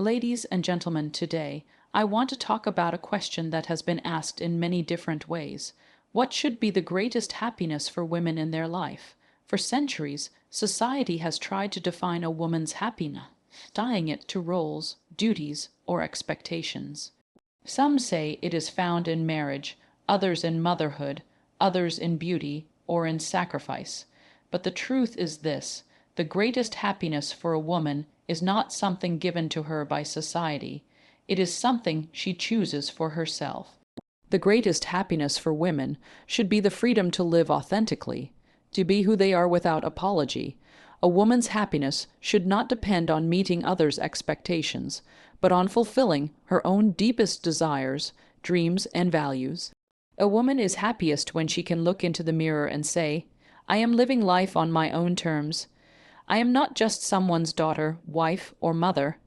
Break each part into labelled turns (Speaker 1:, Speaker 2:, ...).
Speaker 1: Ladies and gentlemen, today I want to talk about a question that has been asked in many different ways. What should be the greatest happiness for women in their life? For centuries, society has tried to define a woman's happiness, tying it to roles, duties, or expectations. Some say it is found in marriage, others in motherhood, others in beauty, or in sacrifice. But the truth is this: the greatest happiness for a woman is not something given to her by society. It is something she chooses for herself. The greatest happiness for women should be the freedom to live authentically, to be who they are without apology. A woman's happiness should not depend on meeting others' expectations, but on fulfilling her own deepest desires, dreams, and values. A woman is happiest when she can look into the mirror and say, "I am living life on my own terms. I am not just someone's daughter, wife, or mother.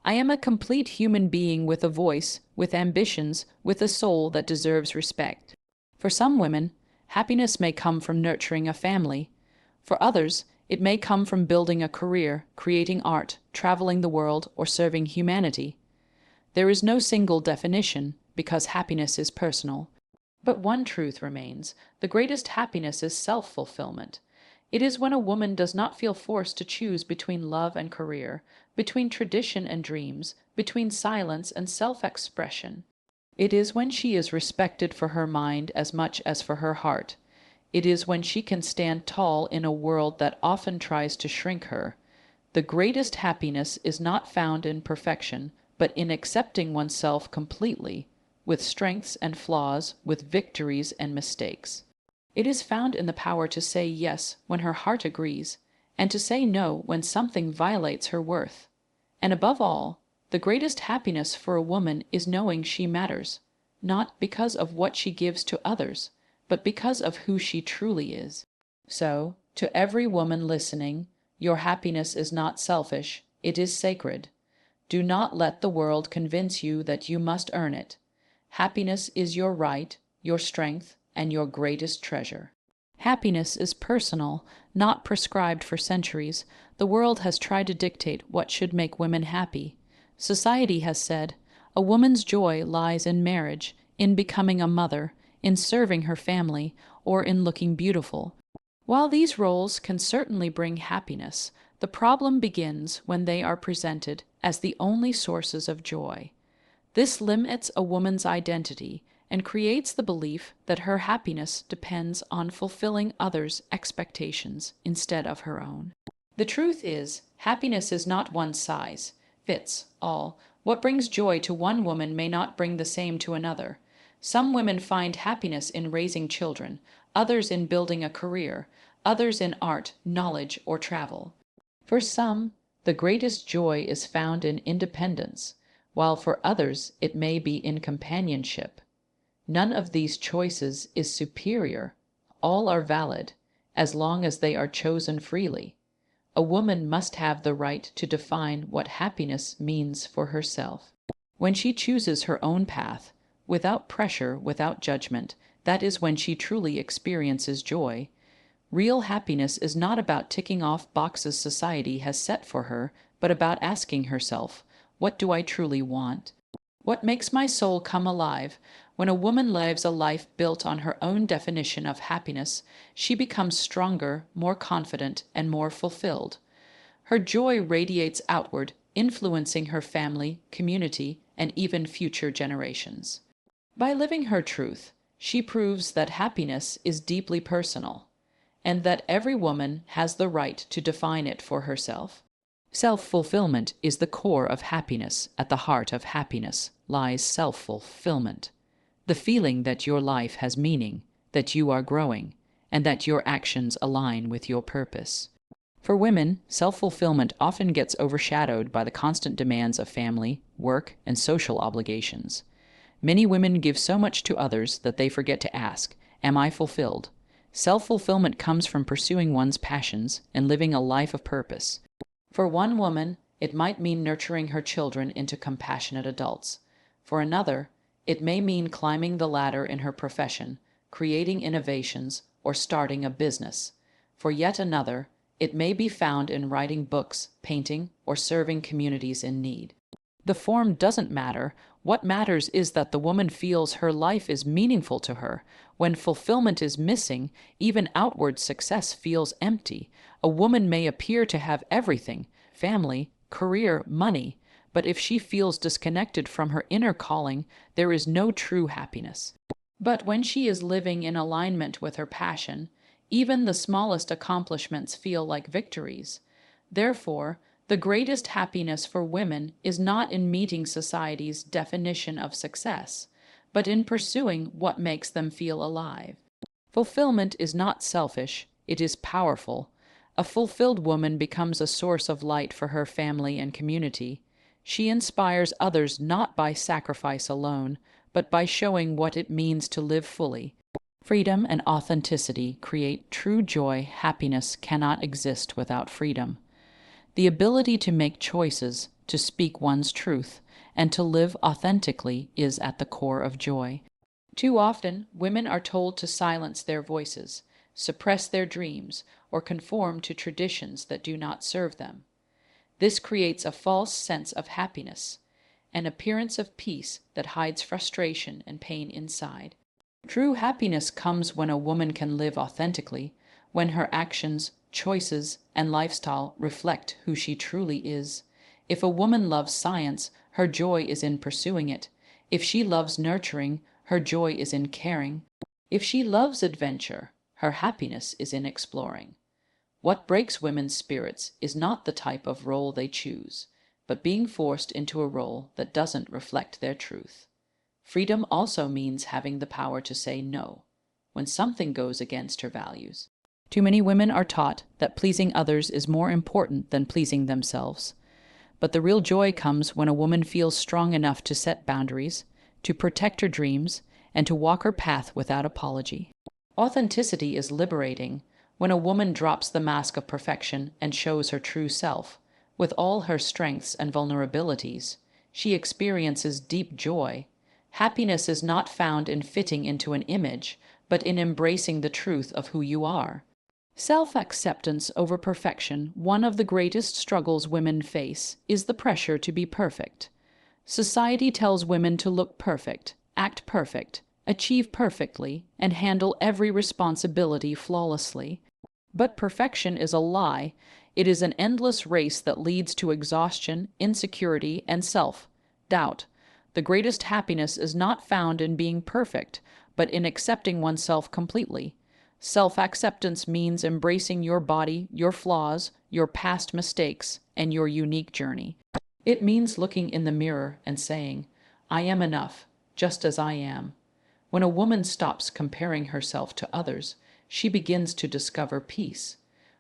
Speaker 1: I am a complete human being with a voice, with ambitions, with a soul that deserves respect." For some women, happiness may come from nurturing a family. For others, it may come from building a career, creating art, traveling the world, or serving humanity. There is no single definition, because happiness is personal. But one truth remains: the greatest happiness is self-fulfillment. It is when a woman does not feel forced to choose between love and career, between tradition and dreams, between silence and self-expression. It is when she is respected for her mind as much as for her heart. It is when she can stand tall in a world that often tries to shrink her. The greatest happiness is not found in perfection, but in accepting oneself completely, with strengths and flaws, with victories and mistakes. It is found in the power to say yes when her heart agrees, and to say no when something violates her worth. And above all, the greatest happiness for a woman is knowing she matters, not because of what she gives to others, but because of who she truly is. So, to every woman listening, your happiness is not selfish, it is sacred. Do not let the world convince you that you must earn it. Happiness is your right, your strength, and your greatest treasure. Happiness is personal, not prescribed. For centuries, the world has tried to dictate what should make women happy. Society has said, a woman's joy lies in marriage, in becoming a mother, in serving her family, or in looking beautiful. While these roles can certainly bring happiness, the problem begins when they are presented as the only sources of joy. This limits a woman's identity and creates the belief that her happiness depends on fulfilling others' expectations instead of her own. The truth is, happiness is not one size fits all. What brings joy to one woman may not bring the same to another. Some women find happiness in raising children, others in building a career, others in art, knowledge, or travel. For some, the greatest joy is found in independence, while for others it may be in companionship. None of these choices is superior. All are valid, as long as they are chosen freely. A woman must have the right to define what happiness means for herself. When she chooses her own path, without pressure, without judgment, that is when she truly experiences joy. Real happiness is not about ticking off boxes society has set for her, but about asking herself, what do I truly want? What makes my soul come alive? When a woman lives a life built on her own definition of happiness, she becomes stronger, more confident, and more fulfilled. Her joy radiates outward, influencing her family, community, and even future generations. By living her truth, she proves that happiness is deeply personal, and that every woman has the right to define it for herself. Self-fulfillment is the core of happiness. At the heart of happiness lies self-fulfillment. The feeling that your life has meaning, that you are growing, and that your actions align with your purpose. For women, self-fulfillment often gets overshadowed by the constant demands of family, work, and social obligations. Many women give so much to others that they forget to ask, "Am I fulfilled?" Self-fulfillment comes from pursuing one's passions and living a life of purpose. For one woman, it might mean nurturing her children into compassionate adults. For another, it may mean climbing the ladder in her profession, creating innovations, or starting a business. For yet another, it may be found in writing books, painting, or serving communities in need. The form doesn't matter. What matters is that the woman feels her life is meaningful to her. When fulfillment is missing, even outward success feels empty. A woman may appear to have everything: family, career, money. But if she feels disconnected from her inner calling, there is no true happiness. But when she is living in alignment with her passion, even the smallest accomplishments feel like victories. Therefore, the greatest happiness for women is not in meeting society's definition of success, but in pursuing what makes them feel alive. Fulfillment is not selfish, it is powerful. A fulfilled woman becomes a source of light for her family and community. She inspires others not by sacrifice alone, but by showing what it means to live fully. Freedom and authenticity create true joy. Happiness cannot exist without freedom. The ability to make choices, to speak one's truth, and to live authentically is at the core of joy. Too often, women are told to silence their voices, suppress their dreams, or conform to traditions that do not serve them. This creates a false sense of happiness, an appearance of peace that hides frustration and pain inside. True happiness comes when a woman can live authentically, when her actions, choices, and lifestyle reflect who she truly is. If a woman loves science, her joy is in pursuing it. If she loves nurturing, her joy is in caring. If she loves adventure, her happiness is in exploring. What breaks women's spirits is not the type of role they choose, but being forced into a role that doesn't reflect their truth. Freedom also means having the power to say no when something goes against her values. Too many women are taught that pleasing others is more important than pleasing themselves. But the real joy comes when a woman feels strong enough to set boundaries, to protect her dreams, and to walk her path without apology. Authenticity is liberating when a woman drops the mask of perfection and shows her true self. With all her strengths and vulnerabilities, she experiences deep joy. Happiness is not found in fitting into an image, but in embracing the truth of who you are. Self-acceptance over perfection. One of the greatest struggles women face is the pressure to be perfect. Society tells women to look perfect, act perfect, achieve perfectly, and handle every responsibility flawlessly. But perfection is a lie. It is an endless race that leads to exhaustion, insecurity, and self-doubt. The greatest happiness is not found in being perfect, but in accepting oneself completely. Self-acceptance means embracing your body, your flaws, your past mistakes, and your unique journey. It means looking in the mirror and saying, "I am enough, just as I am." When a woman stops comparing herself to others, she begins to discover peace.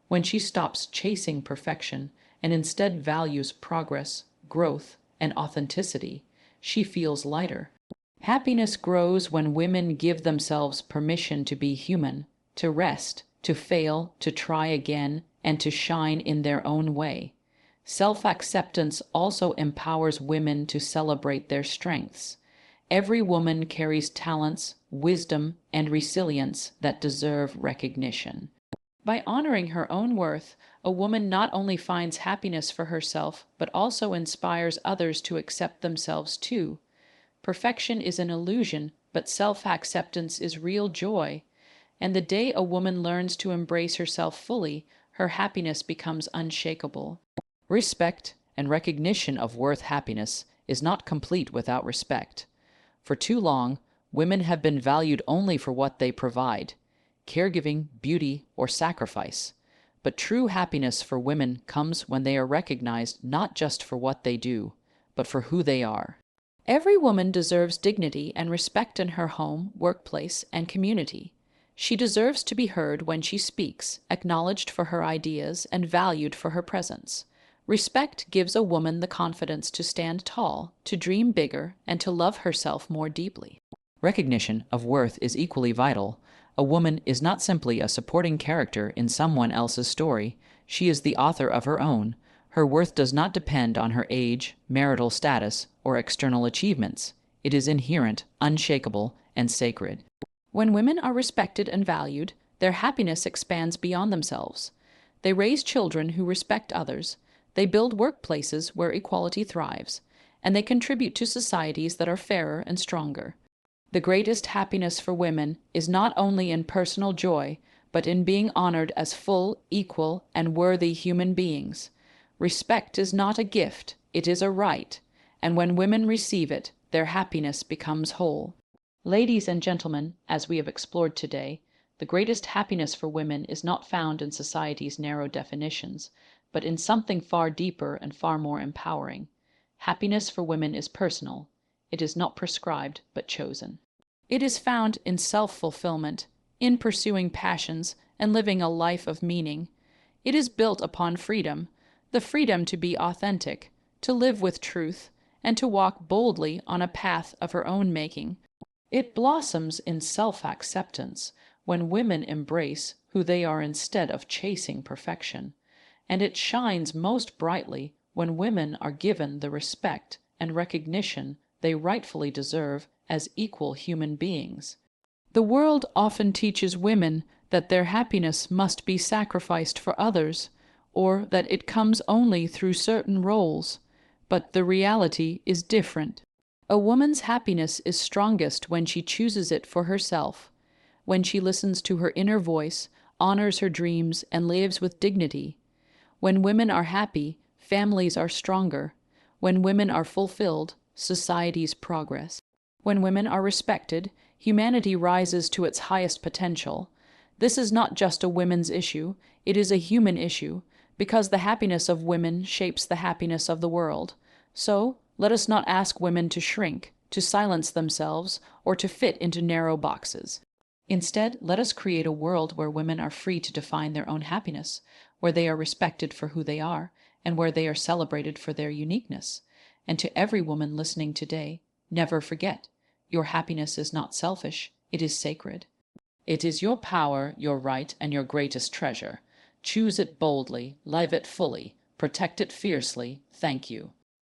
Speaker 1: When she stops chasing perfection and instead values progress, growth, and authenticity, she feels lighter. Happiness grows when women give themselves permission to be human, to rest, to fail, to try again, and to shine in their own way. Self-acceptance also empowers women to celebrate their strengths. Every woman carries talents, wisdom, and resilience that deserve recognition. By honoring her own worth, a woman not only finds happiness for herself, but also inspires others to accept themselves too. Perfection is an illusion, but self-acceptance is real joy. And the day a woman learns to embrace herself fully, her happiness becomes unshakable. Respect and recognition of worth. Happiness is not complete without respect. For too long, women have been valued only for what they provide: caregiving, beauty, or sacrifice. But true happiness for women comes when they are recognized not just for what they do, but for who they are. Every woman deserves dignity and respect in her home, workplace, and community. She deserves to be heard when she speaks, acknowledged for her ideas, and valued for her presence. Respect gives a woman the confidence to stand tall, to dream bigger, and to love herself more deeply. Recognition of worth is equally vital. A woman is not simply a supporting character in someone else's story. She is the author of her own. Her worth does not depend on her age, marital status, or external achievements. It is inherent, unshakable, and sacred. When women are respected and valued, their happiness expands beyond themselves. They raise children who respect others. They build workplaces where equality thrives. and they contribute to societies that are fairer and stronger. The greatest happiness for women is not only in personal joy, but in being honored as full, equal, and worthy human beings. Respect is not a gift, it is a right, and when women receive it, their happiness becomes whole. Ladies and gentlemen, as we have explored today, the greatest happiness for women is not found in society's narrow definitions, but in something far deeper and far more empowering. Happiness for women is personal. It is not prescribed, but chosen. It is found in self-fulfillment, in pursuing passions, and living a life of meaning. It is built upon freedom, the freedom to be authentic, to live with truth, and to walk boldly on a path of her own making. It blossoms in self-acceptance, when women embrace who they are instead of chasing perfection. And it shines most brightly when women are given the respect and recognition they rightfully deserve as equal human beings. The world often teaches women that their happiness must be sacrificed for others, or that it comes only through certain roles, but the reality is different. A woman's happiness is strongest when she chooses it for herself, when she listens to her inner voice, honors her dreams, and lives with dignity. When women are happy, families are stronger. When women are fulfilled, societies progress. When women are respected, humanity rises to its highest potential. This is not just a women's issue, it is a human issue, because the happiness of women shapes the happiness of the world. So, let us not ask women to shrink, to silence themselves, or to fit into narrow boxes. Instead, let us create a world where women are free to define their own happiness, where they are respected for who they are, and where they are celebrated for their uniqueness. And to every woman listening today, never forget, your happiness is not selfish, it is sacred. It is your power, your right, and your greatest treasure. Choose it boldly, live it fully, protect it fiercely. Thank you.